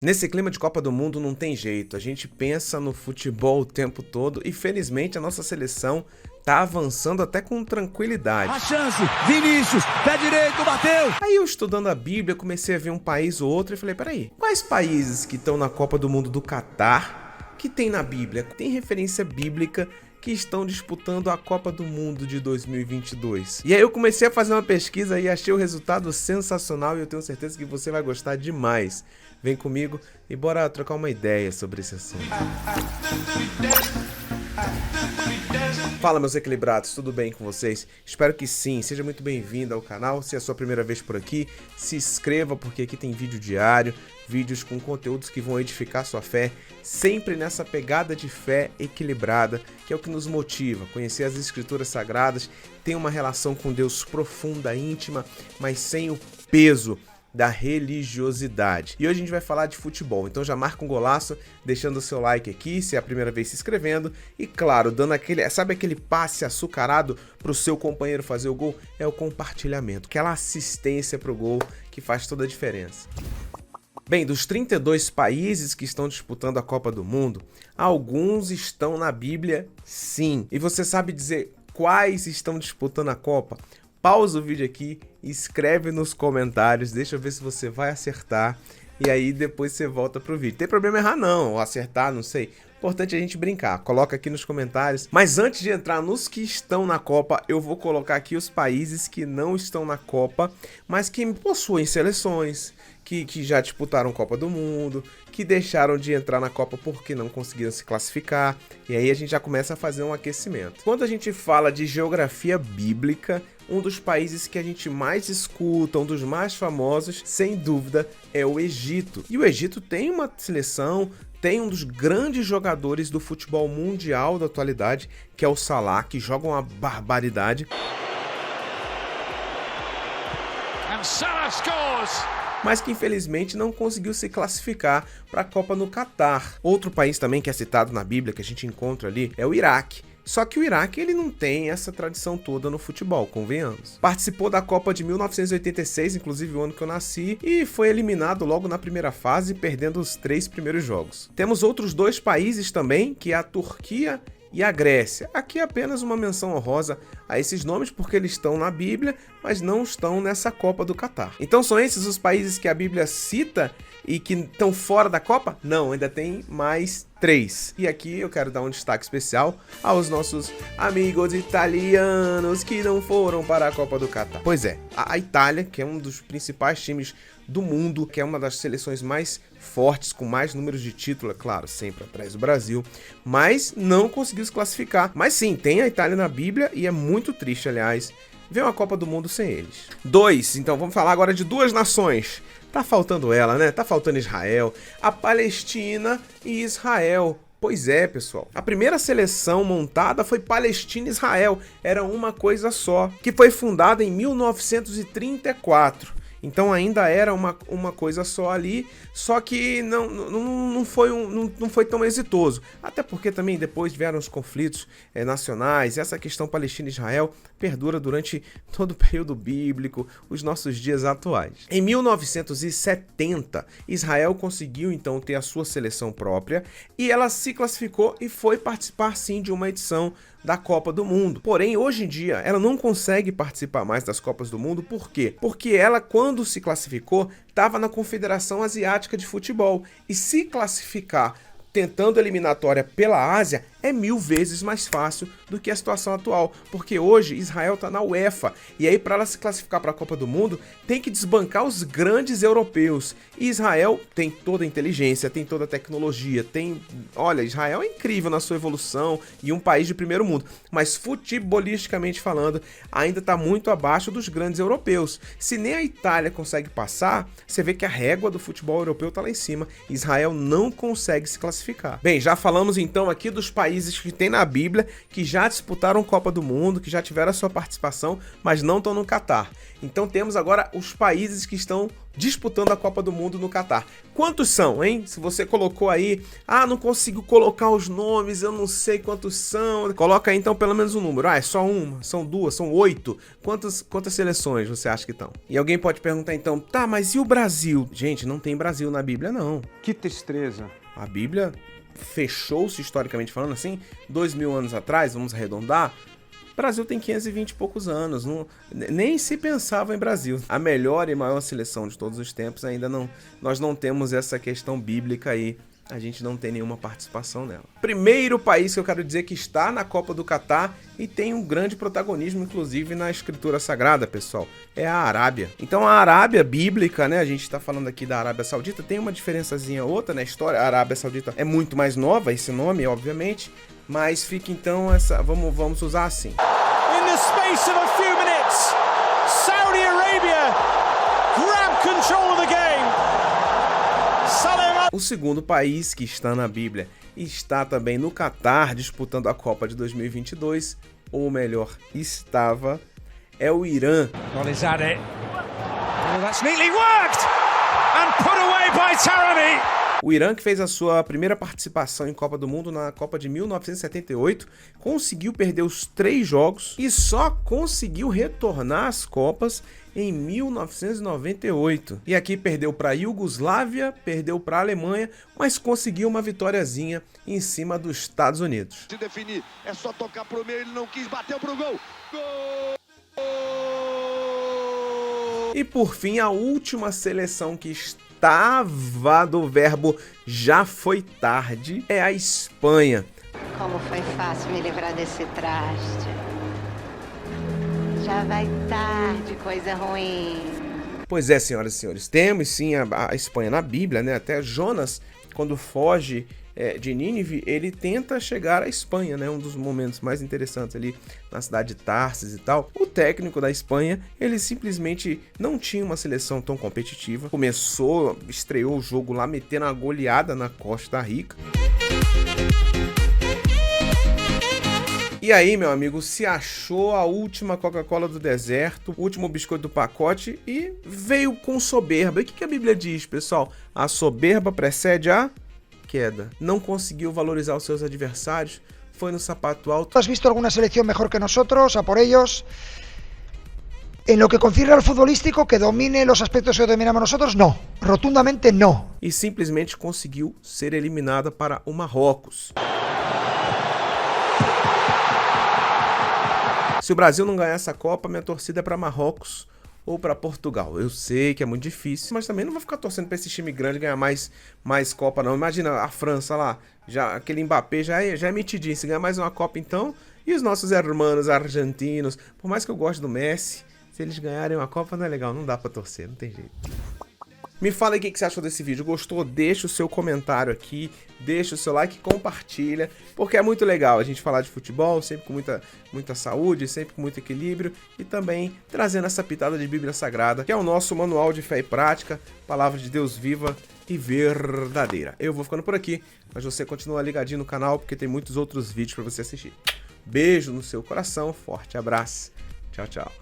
Nesse clima de Copa do Mundo não tem jeito, a gente pensa no futebol o tempo todo e felizmente a nossa seleção tá avançando até com tranquilidade. A chance, Vinícius, pé direito, bateu! Aí eu estudando a Bíblia comecei a ver um país ou outro e falei, peraí, quais países que estão na Copa do Mundo do Catar que tem na Bíblia? Tem referência bíblica que estão disputando a Copa do Mundo de 2022. E aí eu comecei a fazer uma pesquisa e achei o resultado sensacional e eu tenho certeza que você vai gostar demais. Vem comigo e bora trocar uma ideia sobre esse assunto. Fala, meus equilibrados, tudo bem com vocês? Espero que sim, seja muito bem-vindo ao canal. Se é a sua primeira vez por aqui, se inscreva porque aqui tem vídeo diário, vídeos com conteúdos que vão edificar sua fé, sempre nessa pegada de fé equilibrada, que é o que nos motiva, conhecer as escrituras sagradas, ter uma relação com Deus profunda, íntima, mas sem o peso da religiosidade. E hoje a gente vai falar de futebol, então já marca um golaço, deixando o seu like aqui, se é a primeira vez se inscrevendo e claro, dando aquele passe açucarado para o seu companheiro fazer o gol, é o compartilhamento, aquela assistência para o gol que faz toda a diferença. Bem, dos 32 países que estão disputando a Copa do Mundo, alguns estão na Bíblia, sim. E você sabe dizer quais estão disputando a Copa? Pausa o vídeo aqui, escreve nos comentários, deixa eu ver se você vai acertar e aí depois você volta pro vídeo. Tem problema errar não, ou acertar, não sei. Importante a gente brincar, coloca aqui nos comentários. Mas antes de entrar nos que estão na Copa, eu vou colocar aqui os países que não estão na Copa, mas que possuem seleções, que já disputaram Copa do Mundo, que deixaram de entrar na Copa porque não conseguiram se classificar. E aí a gente já começa a fazer um aquecimento. Quando a gente fala de geografia bíblica, um dos países que a gente mais escuta, um dos mais famosos, sem dúvida, é o Egito. E o Egito tem uma seleção, tem um dos grandes jogadores do futebol mundial da atualidade, que é o Salah, que joga uma barbaridade. And Salah scores! Mas que infelizmente não conseguiu se classificar para a Copa no Catar. Outro país também que é citado na Bíblia, que a gente encontra ali, é o Iraque. Só que o Iraque ele não tem essa tradição toda no futebol, convenhamos. Participou da Copa de 1986, inclusive o ano que eu nasci, e foi eliminado logo na primeira fase, perdendo os 3 primeiros jogos. Temos outros 2 países também, que é a Turquia e a Grécia. Aqui é apenas uma menção honrosa a esses nomes porque eles estão na Bíblia, mas não estão nessa Copa do Catar. Então são esses os países que a Bíblia cita e que estão fora da Copa? Não, ainda tem mais 3. E aqui eu quero dar um destaque especial aos nossos amigos italianos que não foram para a Copa do Catar. Pois é, a Itália, que é um dos principais times do mundo, que é uma das seleções mais fortes, com mais números de título, é claro, sempre atrás do Brasil, mas não conseguiu se classificar. Mas sim, tem a Itália na Bíblia e é muito triste, aliás, ver uma Copa do Mundo sem eles. 2, então vamos falar agora de 2 nações. Tá faltando ela, né? Tá faltando Israel, a Palestina e Israel. Pois é, pessoal. A primeira seleção montada foi Palestina e Israel. Era uma coisa só, que foi fundada em 1934. Então ainda era uma coisa só ali, só que não foi tão exitoso. Até porque também depois vieram os conflitos nacionais, e essa questão Palestina e Israel perdura durante todo o período bíblico, os nossos dias atuais. Em 1970, Israel conseguiu então ter a sua seleção própria e ela se classificou e foi participar sim de uma edição da Copa do Mundo. Porém, hoje em dia, ela não consegue participar mais das Copas do Mundo. Por quê? Porque ela, quando se classificou, estava na Confederação Asiática de Futebol. E se classificar tentando eliminatória pela Ásia é 1000 vezes mais fácil do que a situação atual, porque hoje Israel está na UEFA, e aí para ela se classificar para a Copa do Mundo tem que desbancar os grandes europeus, e Israel tem toda a inteligência, tem toda a tecnologia, olha, Israel é incrível na sua evolução e um país de primeiro mundo, mas futebolisticamente falando ainda está muito abaixo dos grandes europeus. Se nem a Itália consegue passar, você vê que a régua do futebol europeu está lá em cima, Israel não consegue se classificar. Bem, já falamos então aqui dos países que tem na Bíblia, que já disputaram Copa do Mundo, que já tiveram a sua participação, mas não estão no Catar. Então temos agora os países que estão disputando a Copa do Mundo no Catar. Quantos são, hein? Se você colocou aí, não consigo colocar os nomes, eu não sei quantos são. Coloca aí então pelo menos um número. É só uma, são duas, são 8. Quantas seleções você acha que estão? E alguém pode perguntar então, tá, mas e o Brasil? Gente, não tem Brasil na Bíblia, não. Que tristeza. A Bíblia fechou-se, historicamente falando assim, 2000 anos atrás, vamos arredondar. O Brasil tem 520 e poucos anos, nem se pensava em Brasil. A melhor e maior seleção de todos os tempos, ainda não, nós não temos essa questão bíblica aí, a gente não tem nenhuma participação nela. Primeiro país que eu quero dizer que está na Copa do Catar e tem um grande protagonismo, inclusive na Escritura Sagrada, pessoal, é a Arábia. Então a Arábia bíblica, né, a gente está falando aqui da Arábia Saudita, tem uma diferençazinha outra na história, a Arábia Saudita é muito mais nova, esse nome, obviamente, mas fica então essa, vamos usar assim. In the space of a few minutes, Saudi Arabia grab control of the game. O segundo país que está na Bíblia e está também no Catar disputando a Copa de 2022, ou melhor, estava, é o Irã. Is that it? Oh, that's neatly worked and put away by Taremi. O Irã, que fez a sua primeira participação em Copa do Mundo na Copa de 1978, conseguiu perder os 3 jogos e só conseguiu retornar às Copas em 1998. E aqui perdeu para a Iugoslávia, perdeu para a Alemanha, mas conseguiu uma vitóriazinha em cima dos Estados Unidos. Se definir, é só tocar pro meio, ele não quis, bateu pro gol. Gol! E por fim, a última seleção que estava do verbo já foi tarde é a Espanha. Como foi fácil me livrar desse traste. Já vai tarde, coisa ruim. Pois é, senhoras e senhores, temos sim a Espanha na Bíblia, né? Até Jonas, quando foge de Nínive, ele tenta chegar à Espanha, né? Um dos momentos mais interessantes ali na cidade de Tarsis e tal. O técnico da Espanha, ele simplesmente não tinha uma seleção tão competitiva. Estreou o jogo lá, metendo uma goleada na Costa Rica. E aí, meu amigo, se achou a última Coca-Cola do deserto, o último biscoito do pacote e veio com soberba. E o que a Bíblia diz, pessoal? A soberba precede a queda. Não conseguiu valorizar os seus adversários, foi no sapato alto. ¿Has visto alguna selección mejor que nosotros? A por ellos. En lo que concierne al futbolístico, que domine los aspectos que dominamos nosotros, no. Rotundamente no. E simplesmente conseguiu ser eliminada para o Marrocos. Se o Brasil não ganhar essa Copa, minha torcida é para Marrocos ou para Portugal. Eu sei que é muito difícil, mas também não vou ficar torcendo para esse time grande ganhar mais Copa, não. Imagina a França lá, já aquele Mbappé já é metidinho. Se ganhar mais uma Copa, então, e os nossos irmãos argentinos, por mais que eu goste do Messi, se eles ganharem uma Copa não é legal, não dá para torcer, não tem jeito. Me fala aí o que você achou desse vídeo. Gostou? Deixa o seu comentário aqui, deixa o seu like, compartilha, porque é muito legal a gente falar de futebol, sempre com muita saúde, sempre com muito equilíbrio e também trazendo essa pitada de Bíblia Sagrada, que é o nosso manual de fé e prática, palavra de Deus viva e verdadeira. Eu vou ficando por aqui, mas você continua ligadinho no canal porque tem muitos outros vídeos para você assistir. Beijo no seu coração, forte abraço, tchau, tchau.